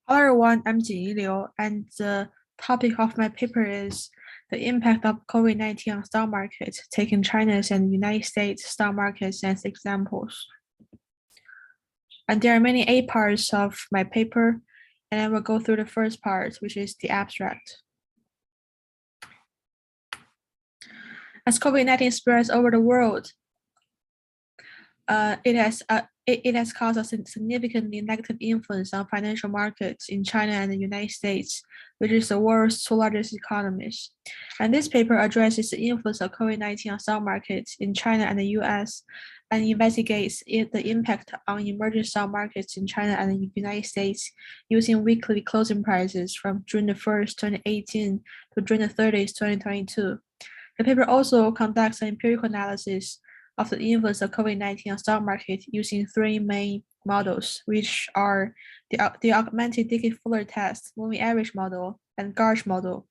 Hello everyone, I'm Jinyi Liu, and the topic of my paper is the impact of COVID-19 on stock markets, taking China's and United States stock markets as examples. And there are many A parts of my paper, and I will go through the first part, which is the abstract. As COVID-19 spreads over the world, it has caused a significantly negative influence on financial markets in China and the United States, which is the world's two largest economies. And this paper addresses the influence of COVID-19 on stock markets in China and the US, and investigates the impact on emerging stock markets in China and the United States using weekly closing prices from June the 1st, 2018 to June the 30th, 2022. The paper also conducts an empirical analysis of the influence of COVID-19 on stock market using three main models, which are the augmented Dickey-Fuller test, moving average model, and gauge model,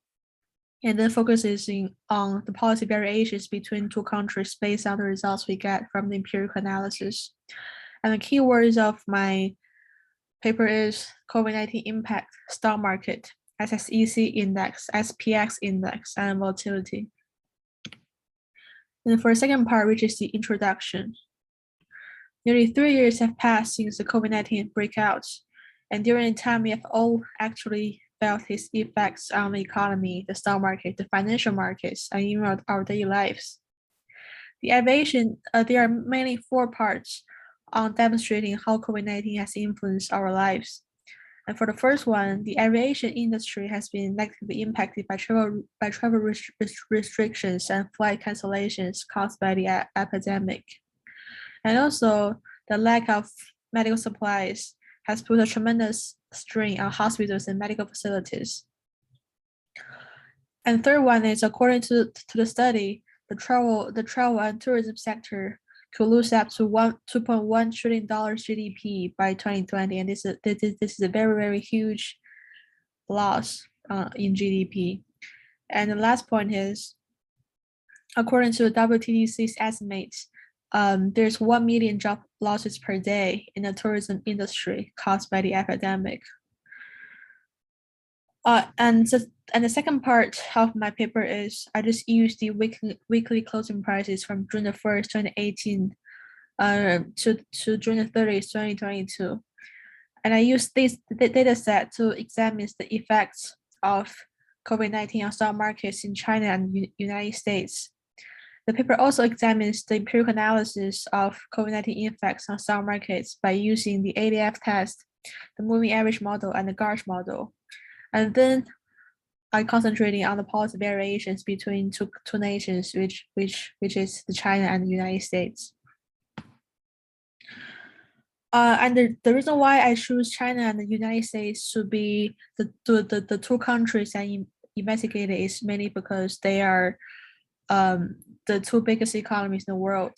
and then focuses on the policy variations between two countries based on the results we get from the empirical analysis. And the keywords of my paper is COVID-19 impact, stock market, SSEC index, SPX index, and volatility. And for the second part, which is the introduction. Nearly 3 years have passed since the COVID-19 breakout, and during the time we have all actually felt its effects on the economy, the stock market, the financial markets, and even our daily lives. The aviation, there are mainly 4 parts on demonstrating how COVID-19 has influenced our lives. And for the first one, the aviation industry has been negatively impacted by travel restrictions and flight cancellations caused by the epidemic. And also, the lack of medical supplies has put a tremendous strain on hospitals and medical facilities. And third one is, according to the study, the travel and tourism sector could lose up to $2.1 trillion GDP by 2020, and this is a very, very huge loss in GDP. And the last point is, according to the WTDC's estimates, there's 1 million job losses per day in the tourism industry caused by the epidemic. And the second part of my paper is, I just used the weekly closing prices from June the 1st, 2018 to June the 30th, 2022. And I used this data set to examine the effects of COVID-19 on stock markets in China and United States. The paper also examines the empirical analysis of COVID-19 effects on stock markets by using the ADF test, the moving average model, and the gauge model. And then I concentrating on the policy variations between two nations, which is the China and the United States. And the reason why I choose China and the United States to be the two countries I investigated is mainly because they are the two biggest economies in the world.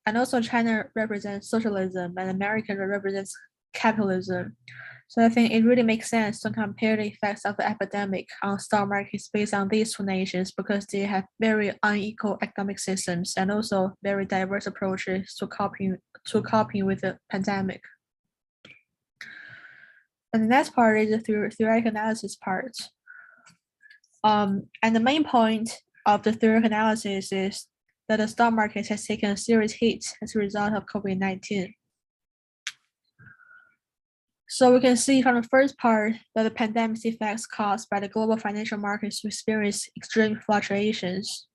And also China represents socialism and America represents capitalism. So I think it really makes sense to compare the effects of the epidemic on stock markets based on these two nations, because they have very unequal economic systems and also very diverse approaches to coping with the pandemic. And the next part is the theoretical analysis part. And the main point of the theoretical analysis is that the stock market has taken a serious hit as a result of COVID-19. So we can see from the first part that the pandemic's effects caused by the global financial markets to experience extreme fluctuations.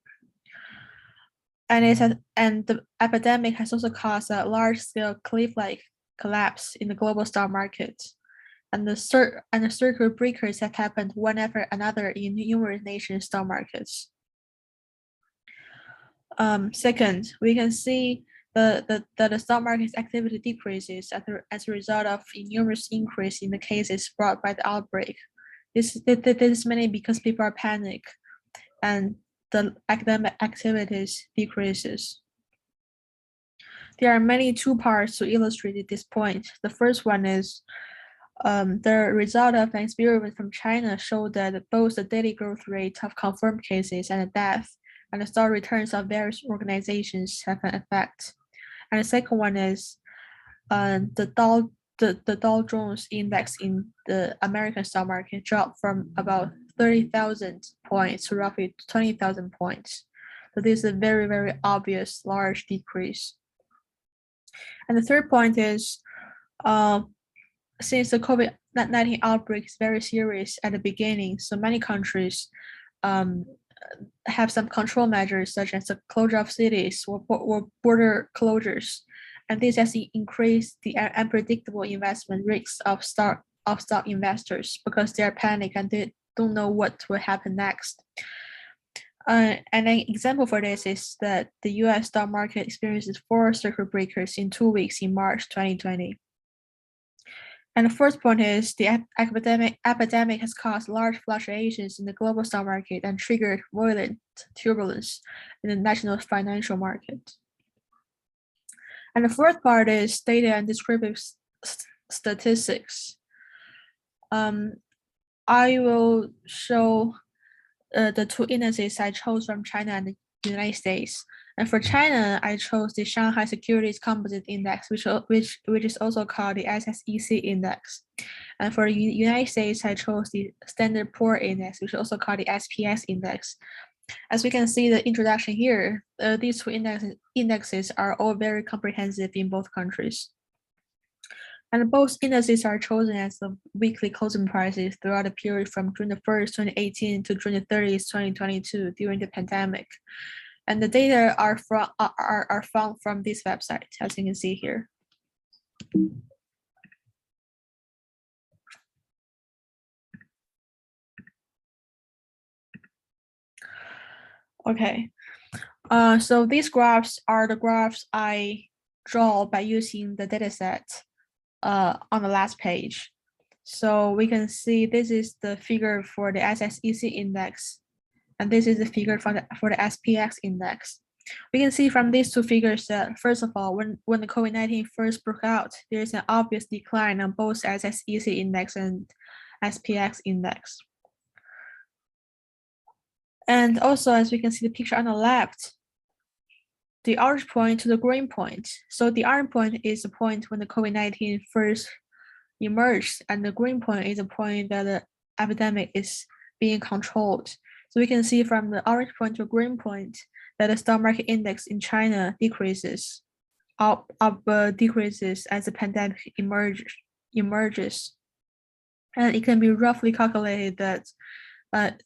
And the epidemic has also caused a large-scale cliff-like collapse in the global stock market. And the circuit breakers have happened one after another in numerous nations' stock markets. Second, we can see that the stock market's activity decreases as a result of enormous increase in the cases brought by the outbreak. This is mainly because people are panic and the academic activities decreases. There are many two parts to illustrate this point. The first one is the result of an experiment from China showed that both the daily growth rate of confirmed cases and the death and the stock returns of various organizations have an effect. And the second one is the the Dow Jones index in the American stock market dropped from about 30,000 points to roughly 20,000 points. So this is a very, very obvious large decrease. And the third point is, since the COVID-19 outbreak is very serious at the beginning, so many countries have some control measures such as the closure of cities or border closures. And this has increased the unpredictable investment risks of stock investors because they are panicked and they don't know what will happen next. And an example for this is that the US stock market experiences 4 circuit breakers in 2 weeks in March 2020. And the fourth point is the epidemic has caused large fluctuations in the global stock market and triggered violent turbulence in the national financial market. And the fourth part is data and descriptive statistics. I will show the 2 indices I chose from China and the United States. And for China, I chose the Shanghai Securities Composite Index, which is also called the SSEC Index. And for the United States, I chose the Standard Poor Index, which is also called the SPX Index. As we can see the introduction here, these 2 indexes are all very comprehensive in both countries. And both indices are chosen as the weekly closing prices throughout the period from June 1st, 2018 to June 30th, 2022 during the pandemic. And the data are found from this website, as you can see here. Okay, so these graphs are the graphs I draw by using the dataset on the last page. So we can see this is the figure for the SSEC index, and this is the figure for the SPX index. We can see from these 2 figures that, first of all, when the COVID-19 first broke out, there is an obvious decline on both SSEC index and SPX index. And also, as we can see the picture on the left, the orange point to the green point. So the orange point is the point when the COVID-19 first emerged, and the green point is the point that the epidemic is being controlled. So we can see from the orange point to green point that the stock market index in China decreases as the pandemic emerges. And it can be roughly calculated that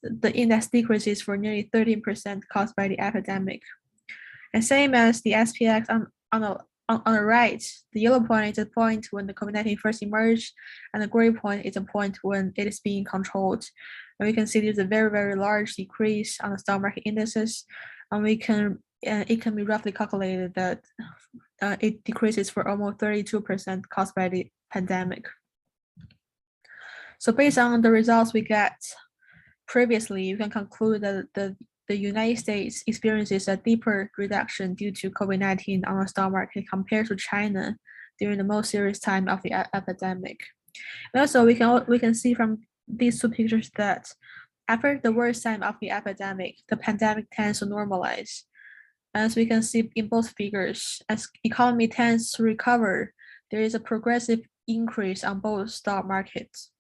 the index decreases for nearly 13% caused by the epidemic. And same as the SPX on the right, the yellow point is the point when the COVID-19 first emerged, and the gray point is the point when it is being controlled. And we can see there's a very, very large decrease on the stock market indices, and it can be roughly calculated that it decreases for almost 32% caused by the pandemic. So based on the results we get previously, you can conclude that the United States experiences a deeper reduction due to COVID-19 on the stock market compared to China during the most serious time of the epidemic. And also, we can see from these 2 pictures that after the worst time of the epidemic, the pandemic tends to normalize. As we can see in both figures, as economy tends to recover, there is a progressive increase on both stock markets.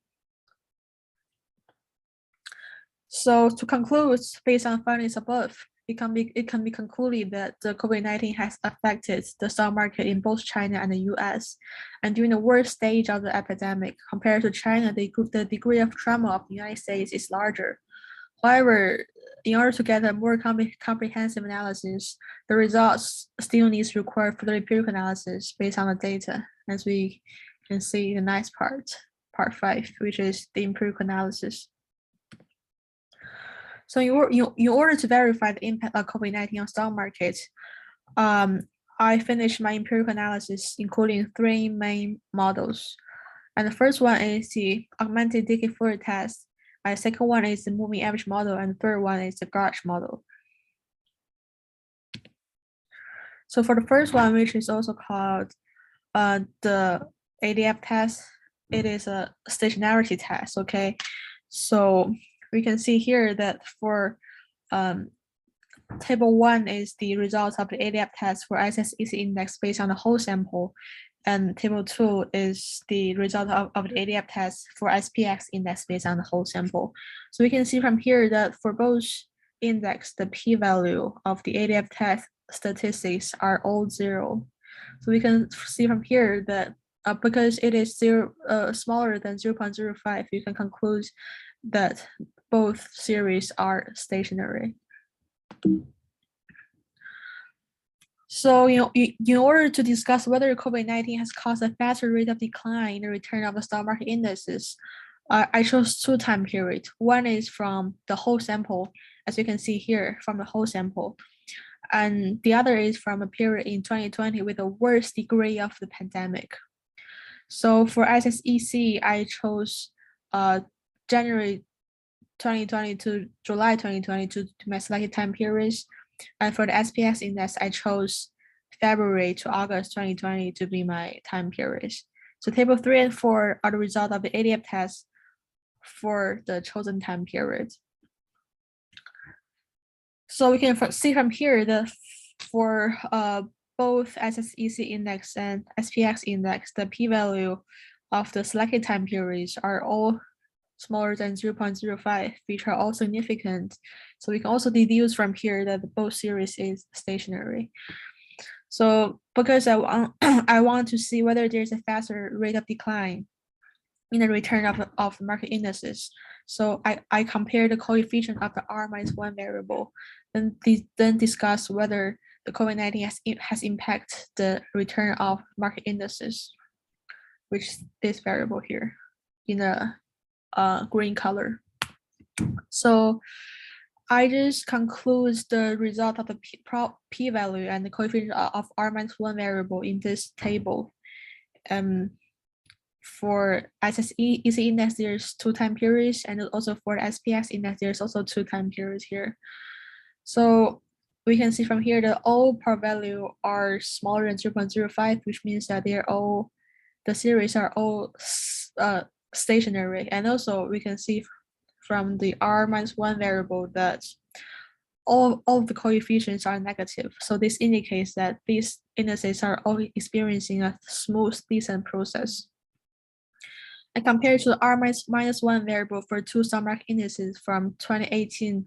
So to conclude, based on findings above, it can be concluded that the COVID-19 has affected the stock market in both China and the US. And during the worst stage of the epidemic, compared to China, the degree of trauma of the United States is larger. However, in order to get a more comprehensive analysis, the results still needs to require further empirical analysis based on the data, as we can see in the next part 5, which is the empirical analysis. So in order to verify the impact of COVID-19 on stock markets, I finished my empirical analysis, including 3 main models. And the first one is the augmented decay fluid test. And the second one is the moving average model, and the third one is the gauge model. So for the first one, which is also called the ADF test, it is a stationarity test, okay? So we can see here that for table 1 is the results of the ADF test for SSEC index based on the whole sample. And table 2 is the result of the ADF test for SPX index based on the whole sample. So we can see from here that for both index, the p-value of the ADF test statistics are all 0. So we can see from here that because it is smaller than 0.05, you can conclude that both series are stationary. So, in order to discuss whether COVID-19 has caused a faster rate of decline in the return of the stock market indices, I chose 2 time periods. One is from the whole sample, as you can see here, from the whole sample. And the other is from a period in 2020 with the worst degree of the pandemic. So for SSEC, I chose January 2020 to July 2020 to my selected time periods. And for the SPX index, I chose February to August 2020 to be my time periods. So table 3 and 4 are the result of the ADF test for the chosen time period. So we can see from here that for both SSEC index and SPX index, the p-value of the selected time periods are all smaller than 0.05, which are all significant. So we can also deduce from here that both series is stationary. So because I want to see whether there's a faster rate of decline in the return of the market indices. So I compare the coefficient of the R-1 variable, and then discuss whether the COVID-19 has impacted the return of market indices, which is this variable here in the green color. So I just conclude the result of the p-value and the coefficient of R-1 variable in this table. For SSEC index, there's 2 time periods, and also for the SPX index, there's also 2 time periods here. So we can see from here that all par value are smaller than 0.05, which means that the series are all stationary. And also we can see from the R-1 variable that all of the coefficients are negative. So this indicates that these indices are all experiencing a smooth descent process. And compared to the R-1 variable for 2 stock market indices from 2018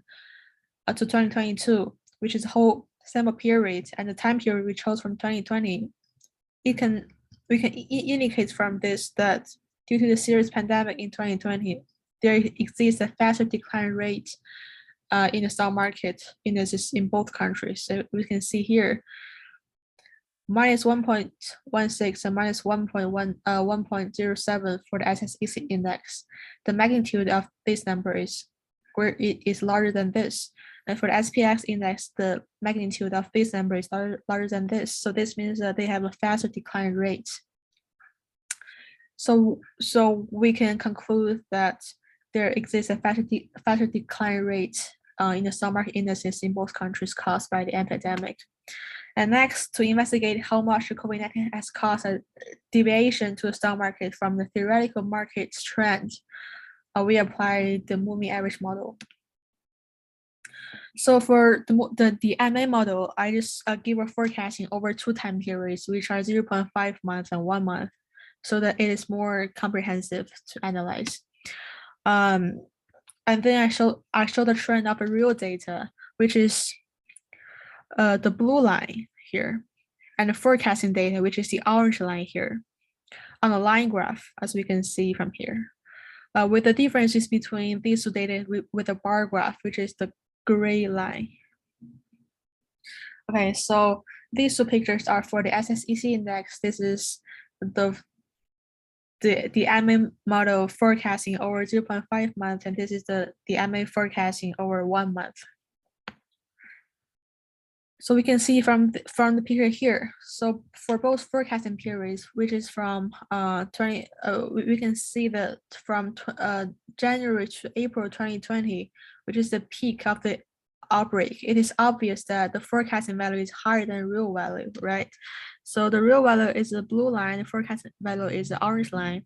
to 2022, which is the whole sample period, and the time period we chose from 2020, we can indicate from this that due to the serious pandemic in 2020, there exists a faster decline rate in the stock market indices in both countries. So we can see here minus 1.16 and minus 1.07 for the SSEC index. The magnitude of this number is larger than this. And for the SPX index, the magnitude of this number is larger than this. So this means that they have a faster decline rate. So we can conclude that there exists a faster decline rate in the stock market indices in both countries caused by the epidemic. And next, to investigate how much the COVID-19 has caused a deviation to the stock market from the theoretical market trend, we apply the moving average model. So for the MA model, I just give a forecasting over 2 time periods, which are 0.5 months and 1 month, so that it is more comprehensive to analyze. And then I show the trend of the real data, which is the blue line here, and the forecasting data, which is the orange line here, on a line graph, as we can see from here, with the differences between these 2 data with a bar graph, which is the gray line. Okay, so these 2 pictures are for the SSEC index. This is the MA model forecasting over 0.5 months, and this is the MA forecasting over 1 month. So we can see from the picture here. So for both forecasting periods, which is from we can see that from January to April 2020, which is the peak of the outbreak, it is obvious that the forecasting value is higher than real value, right? So the real value is the blue line, the forecasting value is the orange line,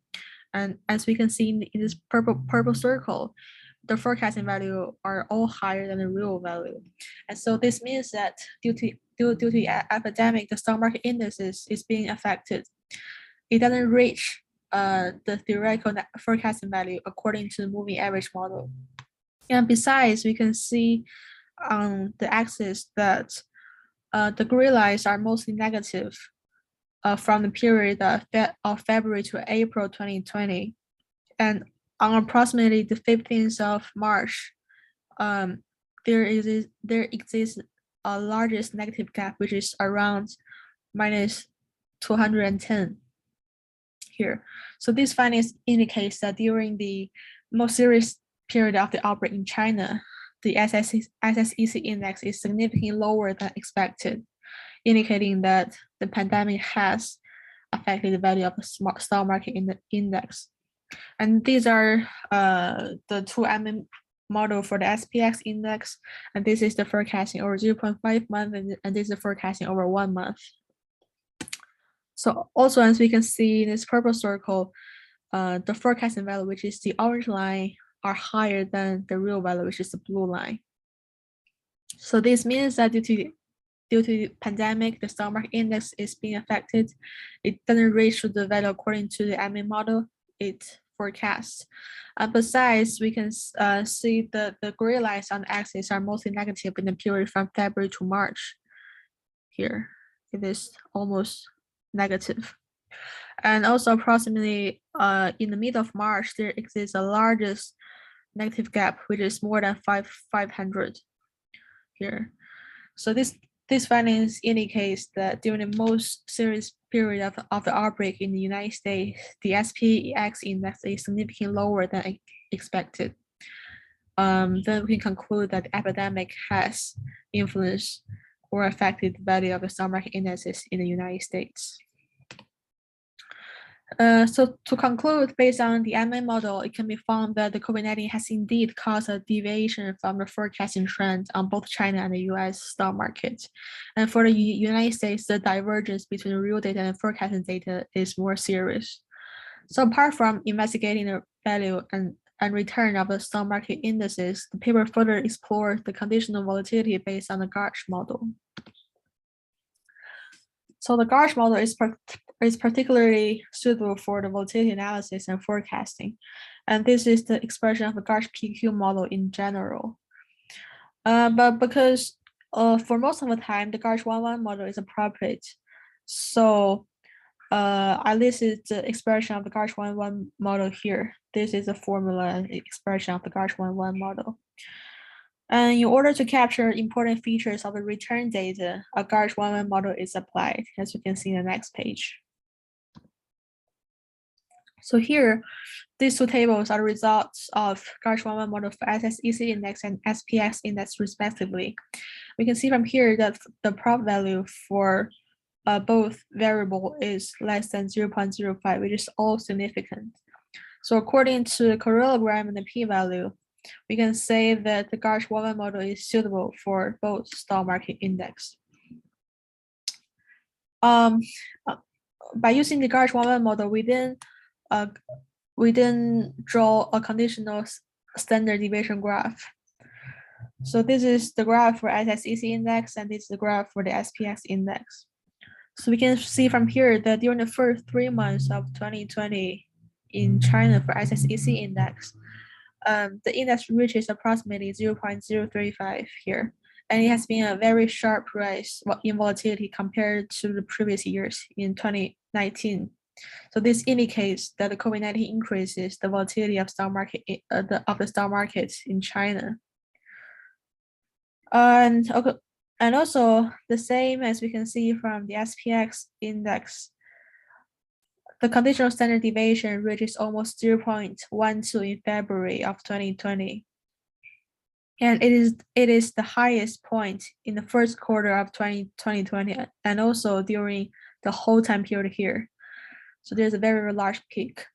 and as we can see in this purple circle, the forecasting value are all higher than the real value. And so this means that due to the epidemic, the stock market indices is being affected. it doesn't reach the theoretical forecasting value according to the moving average model. And besides, we can see on the axis that the gray lines are mostly negative from the period of February to April 2020. And on approximately the 15th of March, there exists a largest negative gap, which is around minus 210 here. So these findings indicates that during the most serious period of the outbreak in China, the SSEC index is significantly lower than expected, indicating that the pandemic has affected the value of the stock market index. And these are the two model for the SPX index, and this is the forecasting over 0.5 month, and this is the forecasting over 1 month. So also, as we can see in this purple circle, the forecasting value, which is the orange line, are higher than the real value, which is the blue line. So this means that due to the pandemic, the stock market index is being affected. It doesn't reach the value according to the MA model it forecasts. Besides, we can see the gray lines on the axis are mostly negative in the period from February to March. Here, it is almost negative. And also approximately in the middle of March, there exists a largest negative gap, which is more than 500 here. So this findings indicates that during the most serious period of the outbreak in the United States, the SPX index is significantly lower than expected. Then we can conclude that the epidemic has influenced or affected the value of the stock market indexes in the United States. So to conclude, based on the MA model, it can be found that the COVID-19 has indeed caused a deviation from the forecasting trend on both China and the US stock market. And for the United States, the divergence between real data and forecasting data is more serious. So apart from investigating the value and return of the stock market indices, the paper further explored the conditional volatility based on the Garch model. So the Garch model is particularly suitable for the volatility analysis and forecasting. And this is the expression of the Garch PQ model in general. But because for most of the time, the Garch 1-1 model is appropriate. So I listed the expression of the Garch 1-1 model here. This is a formula expression of the Garch 1-1 model. And in order to capture important features of the return data, a Garch 1-1 model is applied, as you can see in the next page. So here, these two tables are the results of Garch 1-1 model for SSEC index and SPX index respectively. We can see from here that the prop value for both variable is less than 0.05, which is all significant. So according to the parallelogram and the p-value, we can say that the Garch 1-1 model is suitable for both stock market index. By using the Garch 1-1 model, we then draw a conditional standard deviation graph. So this is the graph for SSEC index, and this is the graph for the SPX index. So we can see from here that during the first 3 months of 2020 in China for SSEC index, the index reaches approximately 0.035 here, and it has been a very sharp rise in volatility compared to the previous years in 2019. So this indicates that the COVID-19 increases the volatility of stock market of the stock markets in China. And also the same as we can see from the SPX index, the conditional standard deviation reaches almost 0.12 in February of 2020. And it is the highest point in the first quarter of 2020 and also during the whole time period here. So there's a very large peak.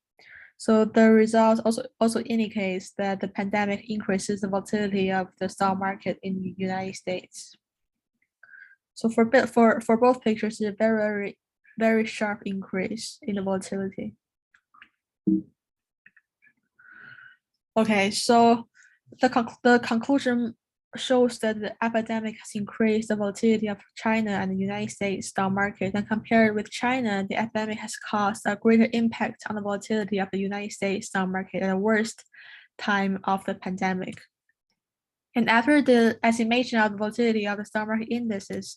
So the results also indicates that the pandemic increases the volatility of the stock market in the United States. So for both pictures, it's a very sharp increase in the volatility. Okay, so the conclusion shows that the epidemic has increased the volatility of China and the United States stock market. And compared with China, the epidemic has caused a greater impact on the volatility of the United States stock market at the worst time of the pandemic. And after the estimation of the volatility of the stock market indices,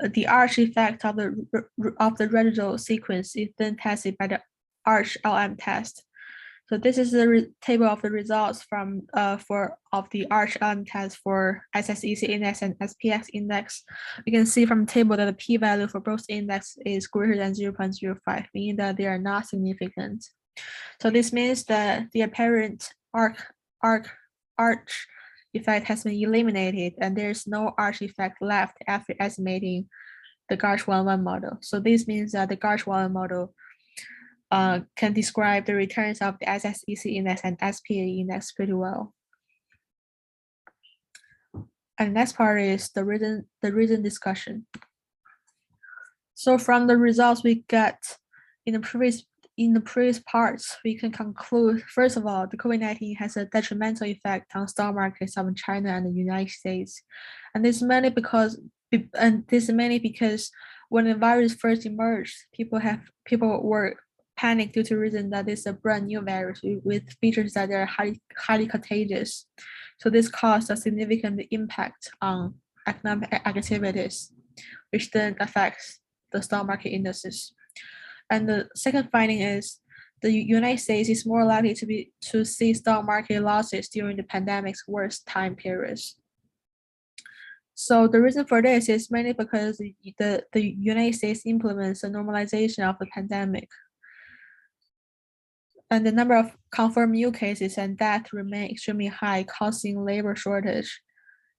the arch effect of the residual sequence is then tested by the arch LM test. So this is the table of the results from of the arch LM test for SSEC index and SPX index. You can see from the table that the p-value for both index is greater than 0.05, meaning that they are not significant. So this means that the apparent arch effect has been eliminated, and there's no arch effect left after estimating the Garch-1 model. So this means that the Garch-1 model can describe the returns of the SSEC index and SPA index pretty well. And the next part is the reason discussion. So from the results we get in the previous parts, we can conclude, first of all, the COVID-19 has a detrimental effect on stock markets of China and the United States. And this is mainly because when the virus first emerged, people were panicked due to the reason that it's a brand new virus with features that are highly contagious. So this caused a significant impact on economic activities, which then affects the stock market indices. And the second finding is the United States is more likely to see stock market losses during the pandemic's worst time periods. So the reason for this is mainly because the United States implements a normalization of the pandemic. And the number of confirmed new cases and deaths remain extremely high, causing labor shortage.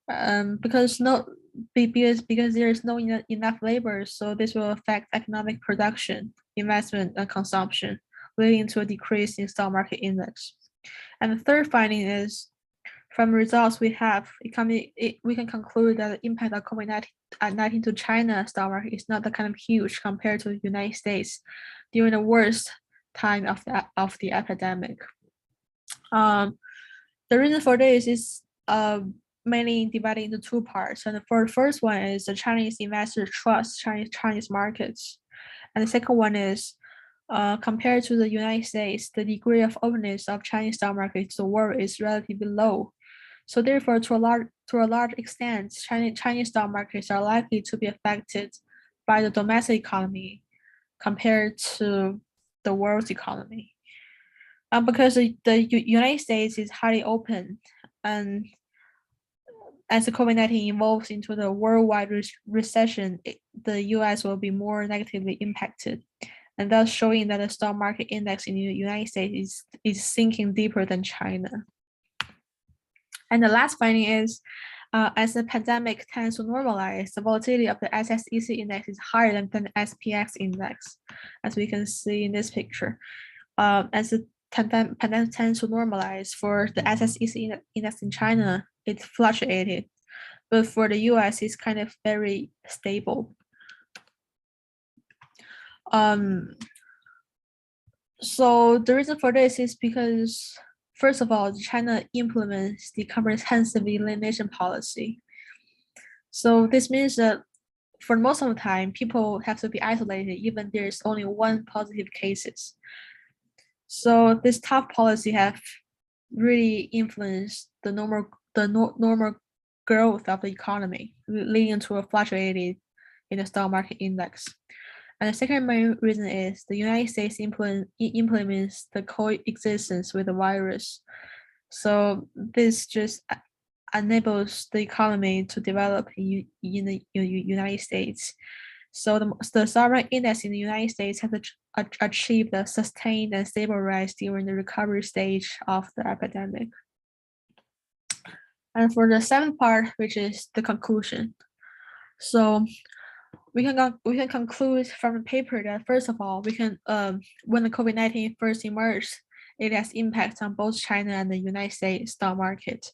Because there is no enough labor, so this will affect economic production, investment, and consumption, leading to a decrease in stock market index. And the third finding is, from results we have, we can conclude that the impact of COVID-19 to China stock market is not that kind of huge compared to the United States during the worst time of the epidemic. The reason for this is mainly divided into two parts. And for the first one is the Chinese investors trust Chinese markets. And the second one is compared to the United States, the degree of openness of Chinese stock market to the world is relatively low. So therefore, to a large extent, Chinese stock markets are likely to be affected by the domestic economy compared to the world's economy. Because the United States is highly open, and as the COVID-19 evolves into the worldwide recession, the US will be more negatively impacted, and thus showing that the stock market index in the United States is sinking deeper than China. And the last finding is, as the pandemic tends to normalize, the volatility of the SSEC index is higher than the SPX index, as we can see in this picture. As the pandemic tends to normalize, for the SSEC index in China, it fluctuated, but for the US, it's kind of very stable. So the reason for this is because, first of all, China implements the comprehensive elimination policy. So this means that for most of the time, people have to be isolated even there's only one positive cases. So this tough policy have really influenced the normal growth of the economy, leading to a fluctuated in the stock market index. And the second main reason is the United States implements the coexistence with the virus. So this just enables the economy to develop in the United States. So the sovereign index in the United States has achieved a sustained and stable rise during the recovery stage of the epidemic. And for the seventh part, which is the conclusion. So we can conclude from the paper that, first of all, when the COVID-19 first emerged, it has impacts on both China and the United States stock market.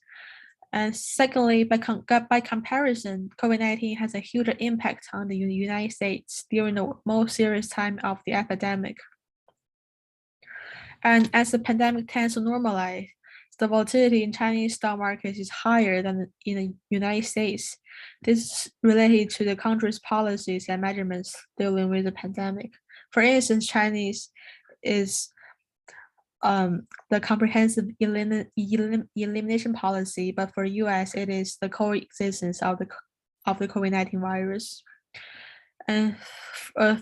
And secondly, by comparison, COVID-19 has a huge impact on the United States during the most serious time of the epidemic. And as the pandemic tends to normalize, the volatility in Chinese stock markets is higher than in the United States. This is related to the country's policies and measurements dealing with the pandemic. For instance, Chinese is the comprehensive elimination policy, but for US, it is the coexistence of the COVID-19 virus. And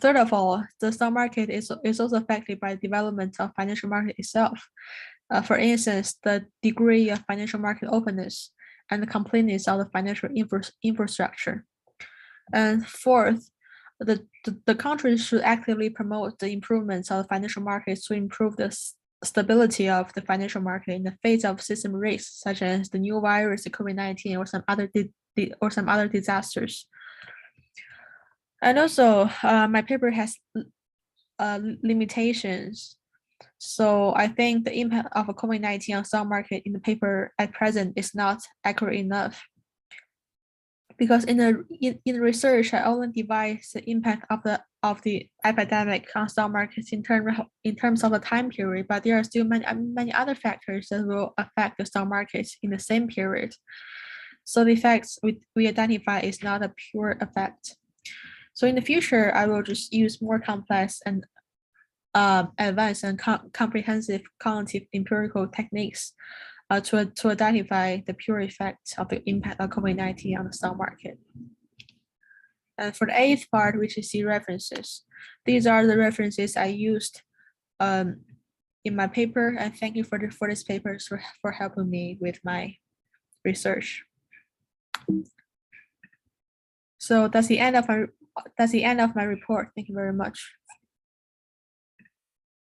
third of all, the stock market is also affected by the development of financial market itself. For instance, the degree of financial market openness and the completeness of the financial infrastructure. And fourth, the country should actively promote the improvements of the financial markets to improve the stability of the financial market in the face of system risks, such as the new virus, the COVID-19, or some other disasters. And also, my paper has limitations. So I think the impact of a COVID-19 on stock market in the paper at present is not accurate enough. Because in the research, I only devise the impact of the epidemic on stock markets in terms of the time period, but there are still many other factors that will affect the stock markets in the same period. So the effects we identify is not a pure effect. So in the future, I will just use more complex and advanced and comprehensive cognitive empirical techniques to identify the pure effects of the impact of COVID-19 on the stock market. And for the eighth part, which is the references, these are the references I used in my paper. And thank you for this paper for helping me with my research. So that's the end of my report. Thank you very much.